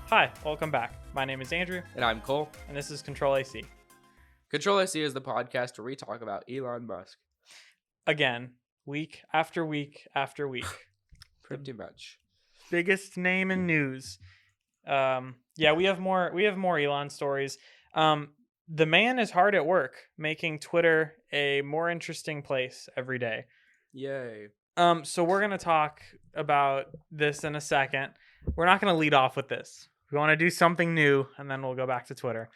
Hi, welcome back. My name is Andrew, And I'm Cole. and this is CTRL-AC. CTRL-AC is the podcast where we talk about Elon Musk. Again, week after week after week. Pretty much. Biggest name in news. Yeah, we have more Elon stories. The man is hard at work, making Twitter a more interesting place every day. Yay. So we're gonna talk about this in a second. We're not gonna lead off with this. We want to do something new, and then we'll go back to Twitter.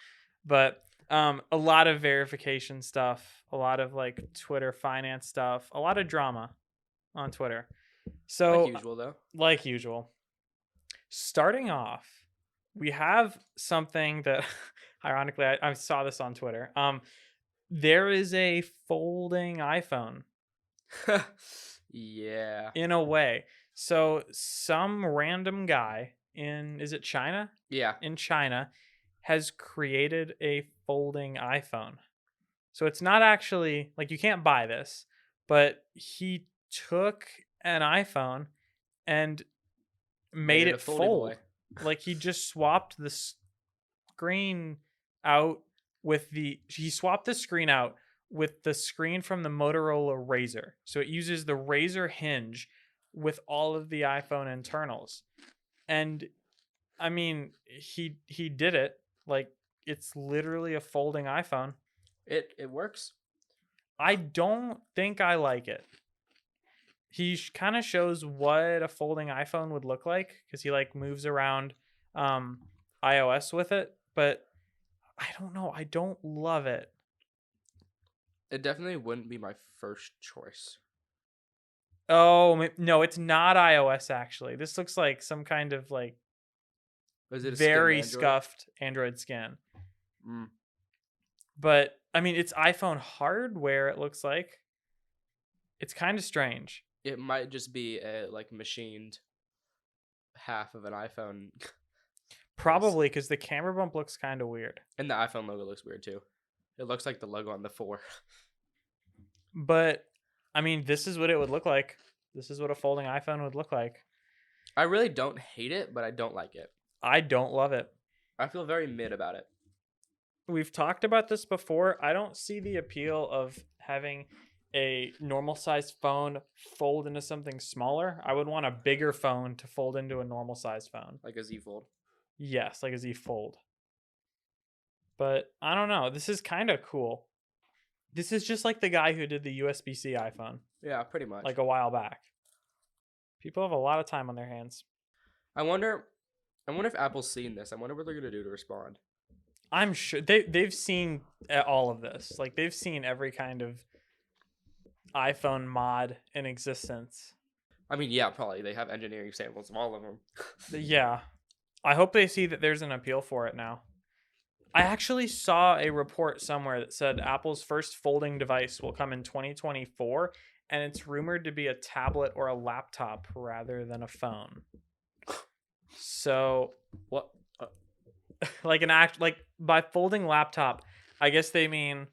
But a lot of verification stuff, a lot of like Twitter finance stuff, a lot of drama on Twitter. So Like usual, though. Like usual. Starting off, we have something that, ironically, I saw this on Twitter. There is a folding iPhone. Yeah. In a way. So some random guy is it China? Yeah. In China has created a folding iPhone. So it's not actually, like, you can't buy this, but he took an iPhone and made it fold. Like, he just swapped the screen out with he swapped the screen out with the screen from the Motorola Razr. So it uses the Razr hinge with all of the iPhone internals. And I mean, he did it. Like, it's literally a folding iPhone. It works. I don't think I like it. He kind of shows what a folding iPhone would look like, because he like moves around iOS with it, but I don't know. I don't love it. It definitely wouldn't be my first choice. Oh, no, it's not iOS, actually. This looks like some kind of like very scuffed Android skin. But I mean, it's iPhone hardware, it looks like. It's kind of strange. It might just be a like machined half of an iPhone. Probably, because the camera bump looks kind of weird. And the iPhone logo looks weird too. It looks like the logo on the 4. But I mean, this is what it would look like. This is what a folding iPhone would look like. I really don't hate it, but I don't like it. I don't love it. I feel very mid about it. We've talked about this before. I don't see the appeal of having a normal sized phone fold into something smaller. I would want a bigger phone to fold into a normal sized phone. Like a Z Fold. Yes, like a Z Fold. But I don't know. This is kind of cool. This is just like the guy who did the USB-C iPhone. Yeah, pretty much. Like a while back. People have a lot of time on their hands. I wonder if Apple's seen this. I wonder what they're going to do to respond. I'm sure they've seen all of this. Like, they've seen every kind of iPhone mod in existence. I mean, yeah, probably. They have engineering samples of all of them. Yeah. I hope they see that there's an appeal for it now. I actually saw a report somewhere that said Apple's first folding device will come in 2024, and it's rumored to be a tablet or a laptop rather than a phone. So, what? Like by folding laptop, I guess they mean.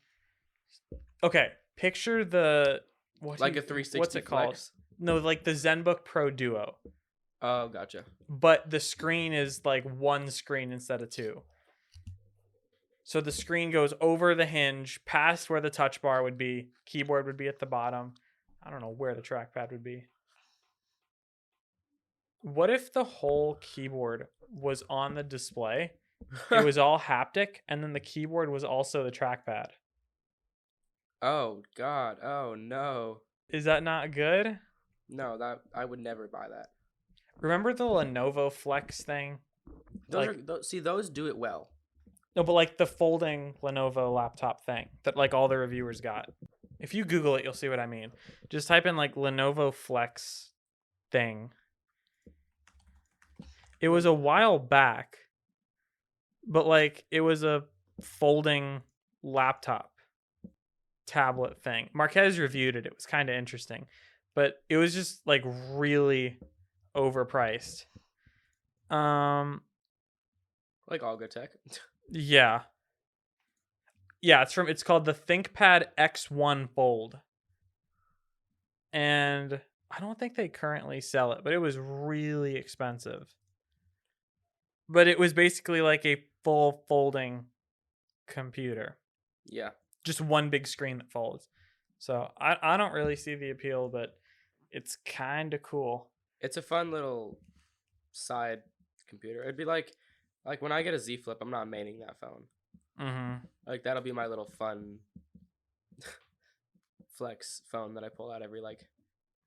Okay, picture the like a 360. What's it called? No, like the ZenBook Pro Duo. Oh, gotcha. But the screen is like one screen instead of two. So the screen goes over the hinge, past where the touch bar would be. Keyboard would be at the bottom. I don't know where the trackpad would be. What if the whole keyboard was on the display? It was all haptic, and then the keyboard was also the trackpad. Oh, God. Oh, no. Is that not good? No, I would never buy that. Remember the Lenovo Flex thing? Those do it well. No, but like the folding Lenovo laptop thing that like all the reviewers got. If you Google it, you'll see what I mean. Just type in like Lenovo Flex thing. It was a while back, but like it was a folding laptop tablet thing. Marquez reviewed it. It was kind of interesting, but it was just like really overpriced. Like all good tech. Yeah. Yeah, it's called the ThinkPad X1 Fold. And I don't think they currently sell it, but it was really expensive. But it was basically like a full folding computer. Yeah. Just one big screen that folds. So I don't really see the appeal, but it's kind of cool. It's a fun little side computer. It'd be like when I get a Z Flip, I'm not maining that phone. Hmm. Like that'll be my little fun flex phone that I pull out every like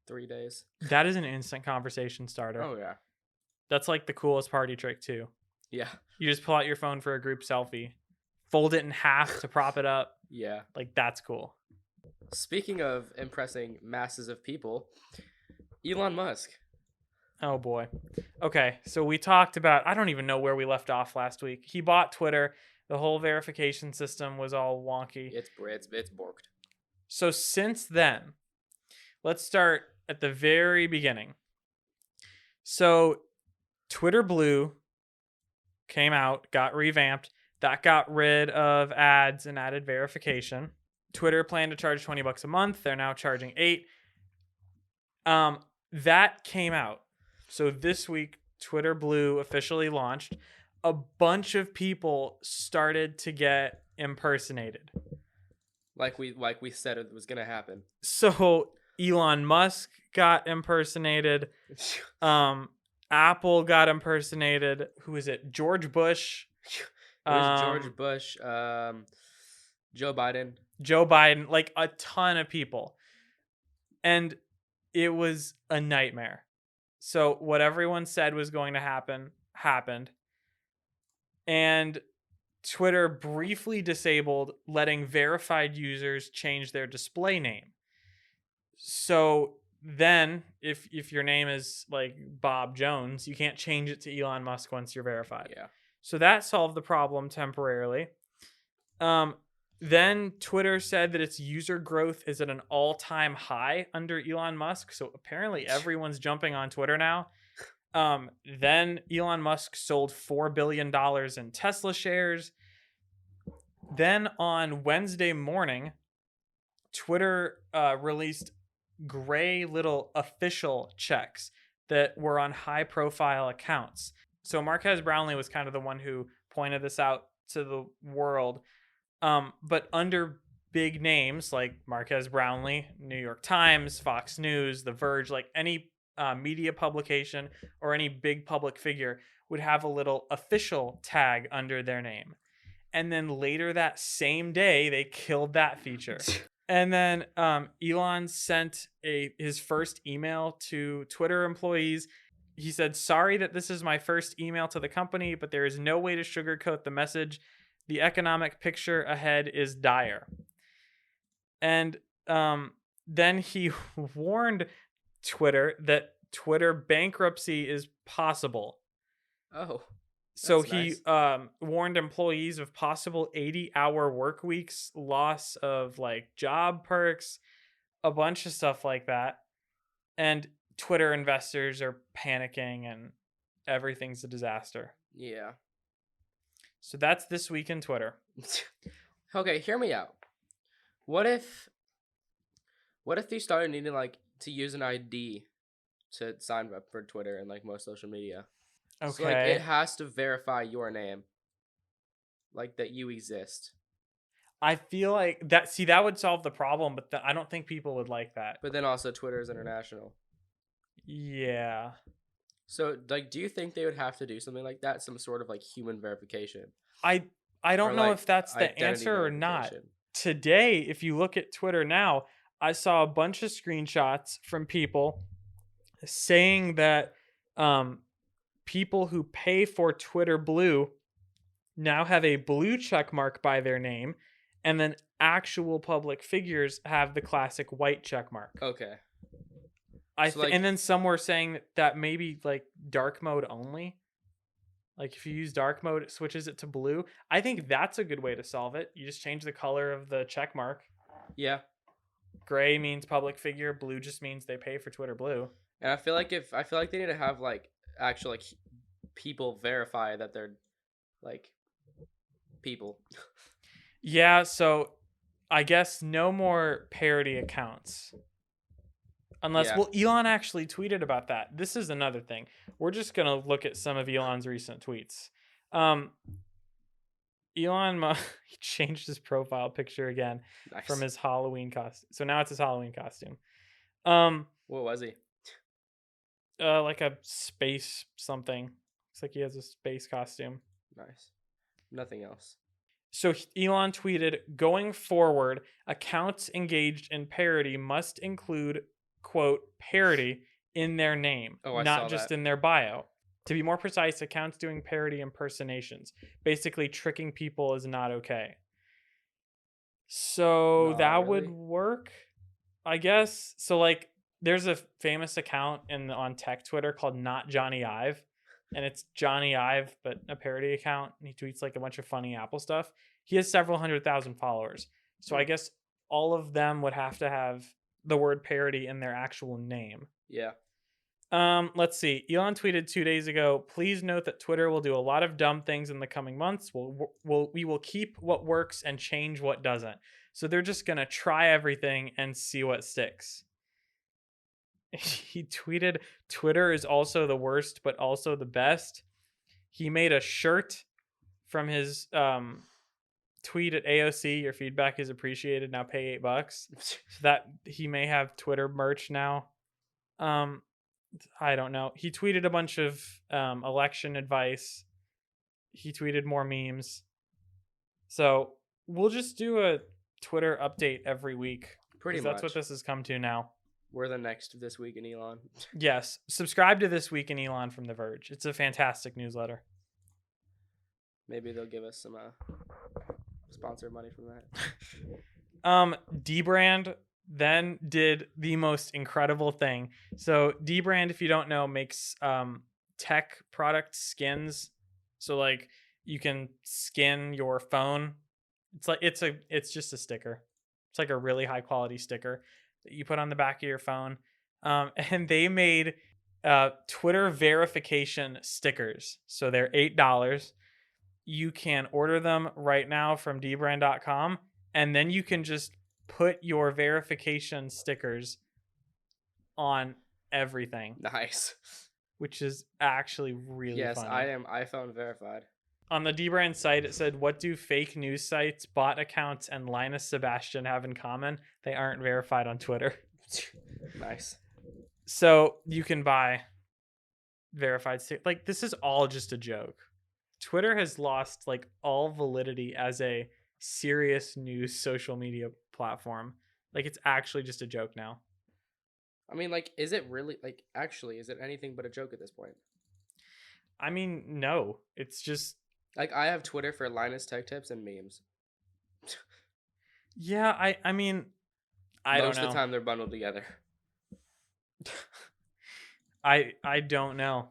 3 days. That is an instant conversation starter. Oh yeah. That's like the coolest party trick too. Yeah. You just pull out your phone for a group selfie, fold it in half to prop it up. Yeah. Like that's cool. Speaking of impressing masses of people, Elon Musk. Oh boy. Okay, so we talked about I don't even know where we left off last week. He bought Twitter. The whole verification system was all wonky. It's borked. So since then, let's start at the very beginning. So Twitter Blue came out, got revamped. That got rid of ads and added verification. Twitter planned to charge $20 a month. They're now charging 8. That came out. So this week, Twitter Blue officially launched. A bunch of people started to get impersonated. Like we said it was gonna happen. So Elon Musk got impersonated. Apple got impersonated. Who is it? George Bush. It was George Bush, Joe Biden. Joe Biden, like a ton of people. And it was a nightmare. So what everyone said was going to happen happened. And Twitter briefly disabled letting verified users change their display name. So then if your name is like Bob Jones, you can't change it to Elon Musk once you're verified. Yeah. So that solved the problem temporarily. Then Twitter said that its user growth is at an all-time high under Elon Musk. So apparently everyone's jumping on Twitter now. Then Elon Musk sold $4 billion in Tesla shares. Then on Wednesday morning, Twitter released gray little official checks that were on high-profile accounts. So Marquez Brownlee was kind of the one who pointed this out to the world. But under big names like Marquez Brownlee, New York Times, Fox News, The Verge, like any media publication or any big public figure would have a little official tag under their name. And then later that same day, they killed that feature. And then Elon sent his first email to Twitter employees. He said, "Sorry that this is my first email to the company, but there is no way to sugarcoat the message. The economic picture ahead is dire." And then he warned Twitter that Twitter bankruptcy is possible. Oh. So That's he warned employees of possible 80-hour work weeks, loss of like job perks, a bunch of stuff like that. And Twitter investors are panicking and everything's a disaster. Yeah. So that's this week in Twitter. Okay, hear me out. What if you started needing like to use an ID to sign up for Twitter and like most social media? Okay. So like it has to verify your name. Like that you exist. I feel like that would solve the problem, but I don't think people would like that. But then also Twitter is international. Yeah. So like do you think they would have to do something like that? Some sort of like human verification? I don't Or, know like, if that's the identity answer or not. verification? Today, if you look at Twitter now, I saw a bunch of screenshots from people saying that people who pay for Twitter Blue now have a blue check mark by their name, and then actual public figures have the classic white check mark. Okay. And then some were saying that maybe like dark mode only. Like if you use dark mode, it switches it to blue. I think that's a good way to solve it. You just change the color of the check mark. Yeah. Gray means public figure. Blue just means they pay for Twitter Blue. And I feel like they need to have like actual like people verify that they're like people. Yeah, so I guess no more parody accounts. Unless, Yeah. well, Elon actually tweeted about that. This is another thing. We're just going to look at some of Elon's recent tweets. Um, he changed his profile picture again from Nice. his Halloween costume. So now it's his Halloween costume. Um, What was he? like a space something. Looks like he has a space costume. Nice. Nothing else. So Elon tweeted, going forward, accounts engaged in parody must include, quote, parody in their name, Oh, I not saw just that. in their bio. To be more precise, accounts doing parody impersonations. Basically, tricking people is not okay. So Nah, that would really? work, I guess. So, like, there's a famous account on tech Twitter called Not Johnny Ive, and it's Johnny Ive, but a parody account. And he tweets like a bunch of funny Apple stuff. He has several 100,000 followers. So I Hmm. guess all of them would have to have the word parody in their actual name. Yeah. Let's see. Elon tweeted 2 days ago, please note that Twitter will do a lot of dumb things in the coming months. We will keep what works and change what doesn't. So they're just going to try everything and see what sticks. He tweeted, Twitter is also the worst, but also the best. He made a shirt from his tweet at AOC. Your feedback is appreciated. Now pay $8. So that he may have Twitter merch now. I don't know. He tweeted a bunch of election advice. He tweeted more memes. So we'll just do a Twitter update every week. Pretty Because that's what much. this has come to now. We're the next This Week in Elon. Yes. Subscribe to This Week in Elon from The Verge. It's a fantastic newsletter. Maybe they'll give us some sponsor money from that. Dbrand then did the most incredible thing. So Dbrand, if you don't know, makes tech product skins. So like you can skin your phone. It's just a sticker. It's like a really high quality sticker that you put on the back of your phone. And they made Twitter verification stickers. So they're $8. You can order them right now from dbrand.com, and then you can just put your verification stickers on everything, Nice. which is actually really Yes, funny. I am iPhone verified. On the dbrand site, it said, what do fake news sites, bot accounts, and Linus Sebastian have in common? They aren't verified on Twitter. Nice. So you can buy verified stickers. Like, this is all just a joke. Twitter has lost like all validity as a serious news social media platform. Like, it's actually just a joke now. I mean, like, is it really, like, actually, is it anything but a joke at this point? I mean, no. It's just, Like, I have Twitter for Linus Tech Tips and memes. yeah, I mean, I don't Most know. of the time they're bundled together. I don't know.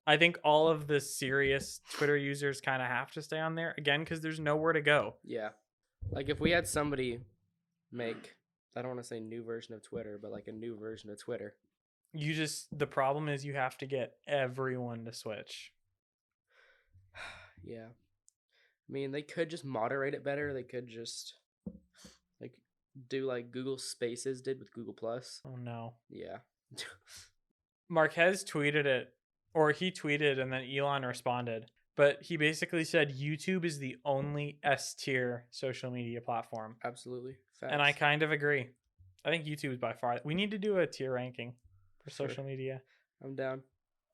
I think all of the serious Twitter users kind of have to stay on there again because there's nowhere to go. Yeah. Like, if we had somebody make, I don't want to say new version of Twitter, but like a new version of Twitter. The problem is you have to get everyone to switch. Yeah. I mean, they could just moderate it better. They could just like do like Google Spaces did with Google Plus. Oh no. Yeah. Marquez tweeted it, or he tweeted and then Elon responded. But he basically said YouTube is the only S tier social media platform. Absolutely. Facts. And I kind of agree. I think YouTube is by far. We need to do a tier ranking for Sure. social media. I'm down.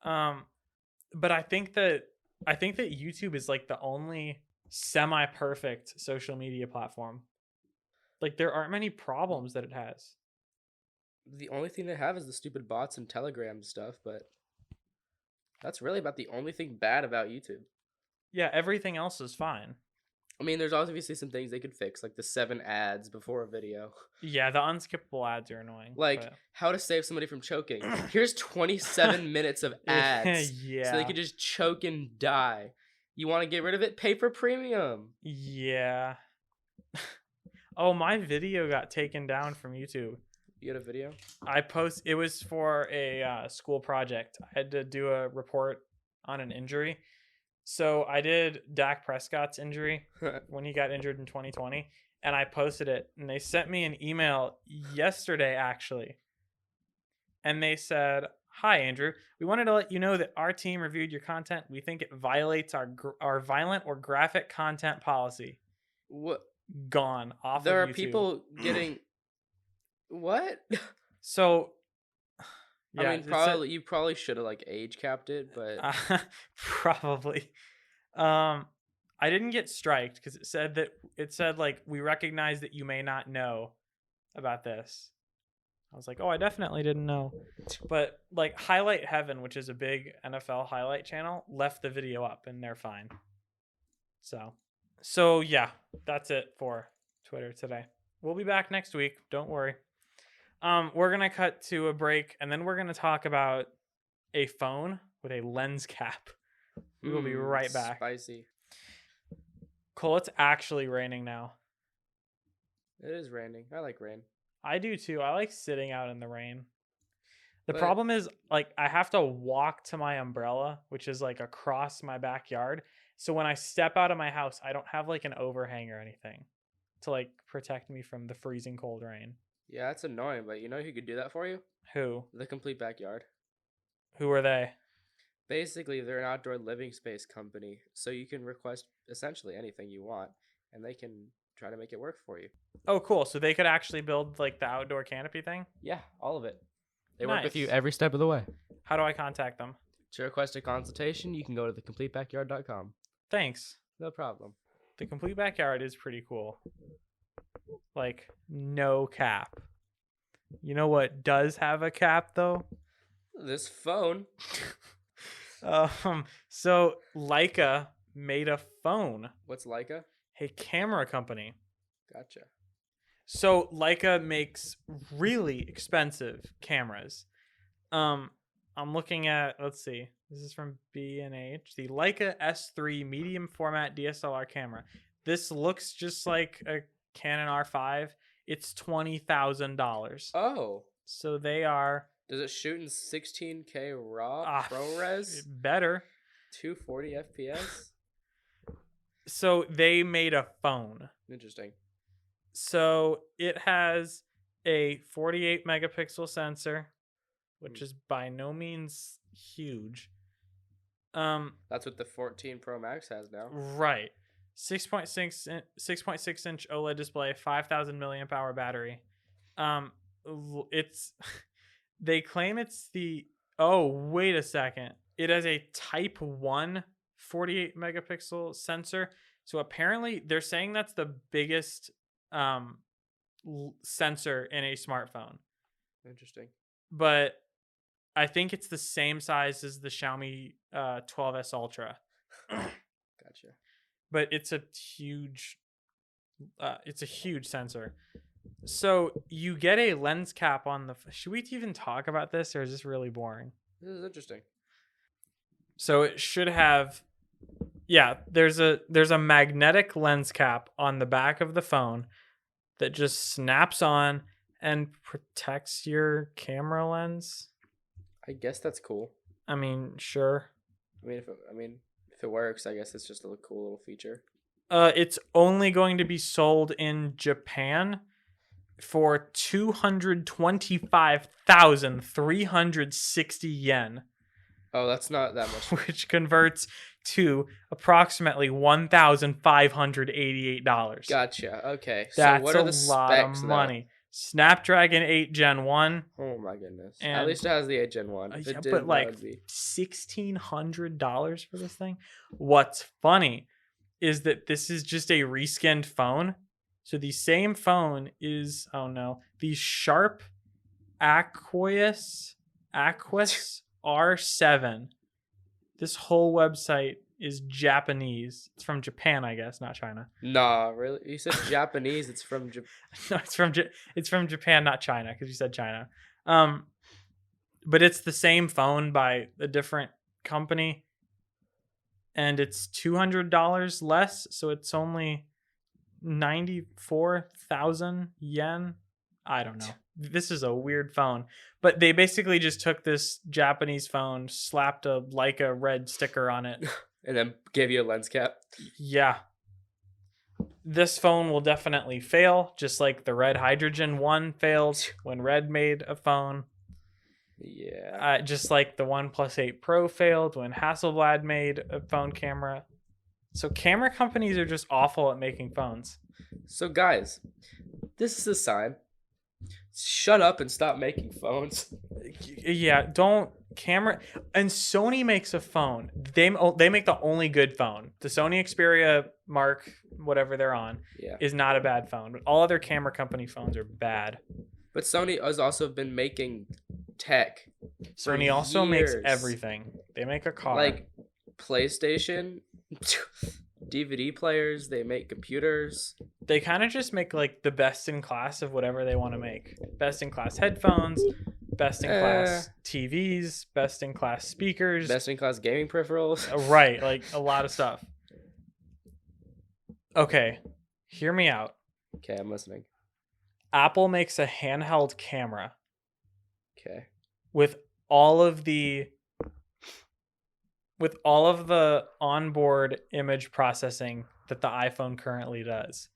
But I think that YouTube is like the only semi-perfect social media platform. Like, there aren't many problems that it has. The only thing they have is the stupid bots and Telegram stuff, but that's really about the only thing bad about YouTube. Yeah, everything else is fine. I mean, there's obviously some things they could fix, like the 7 ads before a video. Yeah, the unskippable ads are annoying. Like, but... how to save somebody from choking. Here's 27 minutes of ads. Yeah. So they could just choke and die. You want to get rid of it? Pay for premium. Yeah. Oh, my video got taken down from YouTube. You had a video? It was for a school project. I had to do a report on an injury, So I did Dak Prescott's injury when he got injured in 2020, and I posted it, and they sent me an email yesterday actually, and they said, "Hi Andrew, we wanted to let you know that our team reviewed your content. We think it violates our violent or graphic content policy." What? Gone off of There are YouTube. people getting what? So I yeah, mean, probably you probably should have like age capped it, but probably. I didn't get striked because it said like, we recognize that you may not know about this. I was like, oh, I definitely didn't know. But like Highlight Heaven, which is a big NFL highlight channel, left the video up and they're fine. So yeah, that's it for Twitter today. We'll be back next week. Don't worry. We're gonna cut to a break and then we're gonna talk about a phone with a lens cap. We will be right back. Spicy. Cole, it's actually raining now. It is raining. I like rain. I do too. I like sitting out in the rain. The But- problem is, like, I have to walk to my umbrella, which is like across my backyard. So when I step out of my house, I don't have like an overhang or anything to like protect me from the freezing cold rain. Yeah, that's annoying, but you know who could do that for you? Who? The Complete Backyard. Who are they? Basically, they're an outdoor living space company, so you can request essentially anything you want, and they can try to make it work for you. Oh, cool. So they could actually build like the outdoor canopy thing? Yeah, all of it. They work with you Nice. every step of the way. How do I contact them? To request a consultation, you can go to thecompletebackyard.com. Thanks. No problem. The Complete Backyard is pretty cool. Like, no cap. You know what does have a cap though? This phone. So Leica made a phone, What's Leica? a camera company. Gotcha. So Leica makes really expensive cameras. I'm looking at, let's see, this is from B&H, the Leica S3 medium format DSLR camera. This looks just like a Canon R5. It's $20,000. Oh. So they are Does it shoot in 16K RAW ProRes? better. 240 FPS? So they made a phone. Interesting. So it has a 48 megapixel sensor, which is by no means huge. That's what the 14 Pro Max has now. Right. 6.6 inch OLED display, 5,000 milliamp hour battery. It's they claim it's the wait a second. It has a Type 1 48 megapixel sensor. So apparently they're saying that's the biggest sensor in a smartphone. Interesting. But I think it's the same size as the Xiaomi 12S Ultra. Gotcha. But it's a huge sensor. So you get a lens cap on the should we even talk about this, or is this really boring? This is interesting. So it should have there's a magnetic lens cap on the back of the phone that just snaps on and protects your camera lens. I guess that's cool. I mean, sure. If it works, I guess it's just a cool little feature. It's only going to be sold in Japan for 225,360 yen. Oh, that's not that much. Which converts to approximately $1,588. Gotcha. Okay. That's so what are the a lot of specs, money. Snapdragon 8 Gen 1. Oh my goodness. And- At least it has the 8 Gen 1. If it didn't, but like that would be... $1,600 for this thing. What's funny is that this is just a reskinned phone. So the same phone is, the Sharp Aquos R7. This whole website is Japanese. It's from Japan, I guess, not China. Nah, really? You said Japanese. It's from Japan. No, it's from Japan, not China, because you said China. But it's the same phone by a different company, and it's $200 less, so it's only 94,000 yen. I don't know. This is a weird phone, but they basically just took this Japanese phone, slapped a Leica red sticker on it, And then give you a lens cap. Yeah. This phone will definitely fail, just like the Red Hydrogen one failed when Red made a phone. Yeah. Just like the OnePlus 8 Pro failed when Hasselblad made a phone camera. So camera companies are just awful at making phones. So guys, this is a sign. Shut up and stop making phones. Yeah, don't camera. And Sony makes a phone. They make the only good phone. The Sony Xperia Mark, whatever they're on, is not a bad phone. But all other camera company phones are bad. But Sony has also been making tech. Sony also makes everything. They make a car. Like PlayStation, DVD players, they make computers. They kind of just make like the best in class of whatever they want to make. Best in class headphones, best in class TVs, best in class speakers, best in class gaming peripherals. Right, like a lot of stuff. Okay, hear me out. Okay, I'm listening. Apple makes a handheld camera. Okay. With all of the onboard image processing that the iPhone currently does.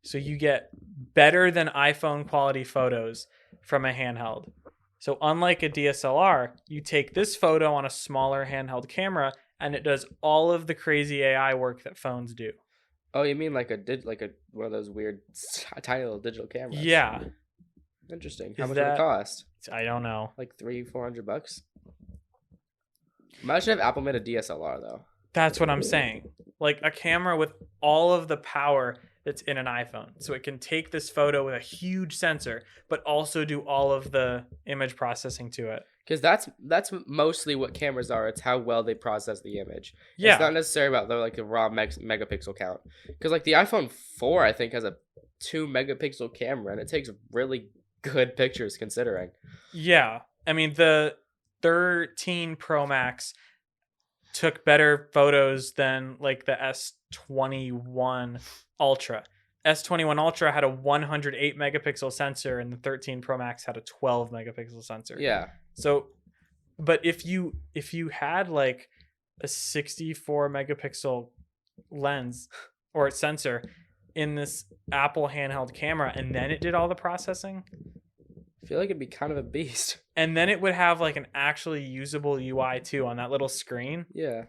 So you get better than iPhone quality photos from a handheld. So unlike a DSLR, you take this photo on a smaller handheld camera and it does all of the crazy AI work that phones do. Oh, you mean like one of those weird tiny little digital cameras? Yeah. Interesting. How much would it cost? I don't know. Like $300-$400? Imagine if Apple made a DSLR though. That's what I'm saying. Like a camera with all of the power that's in an iPhone. So it can take this photo with a huge sensor, but also do all of the image processing to it. Because that's mostly what cameras are. It's how well they process the image. Yeah. It's not necessarily about the raw megapixel count. Because like the iPhone 4, I think, has a 2 megapixel camera, and it takes really good pictures considering. Yeah. I mean, the 13 Pro Max took better photos than like the S21 Ultra. S21 Ultra had a 108 megapixel sensor and the 13 Pro Max had a 12 megapixel sensor. Yeah. So, but if you had like a 64 megapixel lens or sensor in this Apple handheld camera and then it did all the processing, I feel like it'd be kind of a beast. And then it would have like an actually usable UI too on that little screen. Yeah.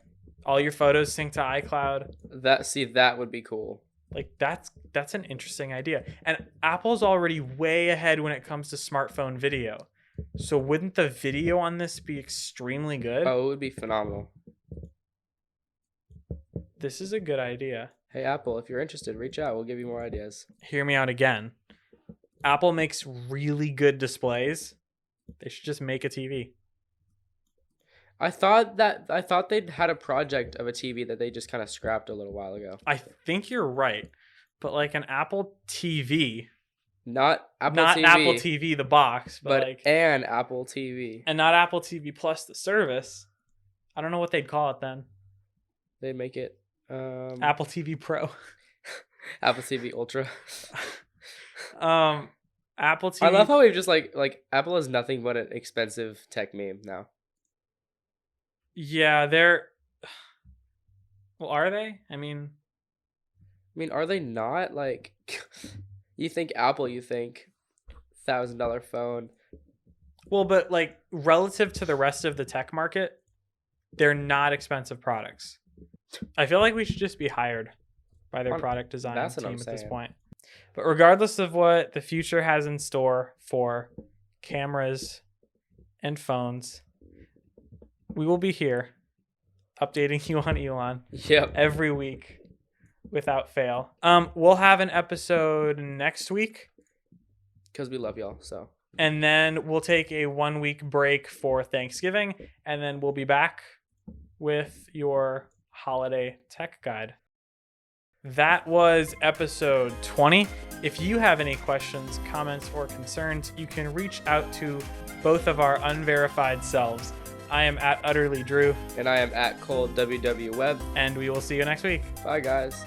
All your photos sync to iCloud. That would be cool. Like that's an interesting idea. And Apple's already way ahead when it comes to smartphone video. So wouldn't the video on this be extremely good? Oh, it would be phenomenal. This is a good idea. Hey Apple, if you're interested, reach out. We'll give you more ideas. Hear me out again. Apple makes really good displays. They should just make a TV. I thought they'd had a project of a TV that they just kind of scrapped a little while ago. I think you're right. But like an Apple TV, not Apple TV the box, but like an Apple TV. And not Apple TV Plus the service. I don't know what they'd call it then. They'd make it Apple TV Pro. Apple TV Ultra. Apple TV. I love how we've just like Apple is nothing but an expensive tech meme now. Yeah, they're. Well, are they? I mean, are they not? Like, you think Apple, you think $1,000 phone. Well, but like relative to the rest of the tech market, they're not expensive products. I feel like we should just be hired by their product design team at this point. But regardless of what the future has in store for cameras and phones, we will be here updating you on Elon every week without fail. We'll have an episode next week. Because we love y'all, so. And then we'll take a 1 week break for Thanksgiving, and then we'll be back with your holiday tech guide. That was episode 20. If you have any questions, comments, or concerns, you can reach out to both of our unverified selves. I am at Utterly Drew. And I am at Cole WW Webb. And we will see you next week. Bye, guys.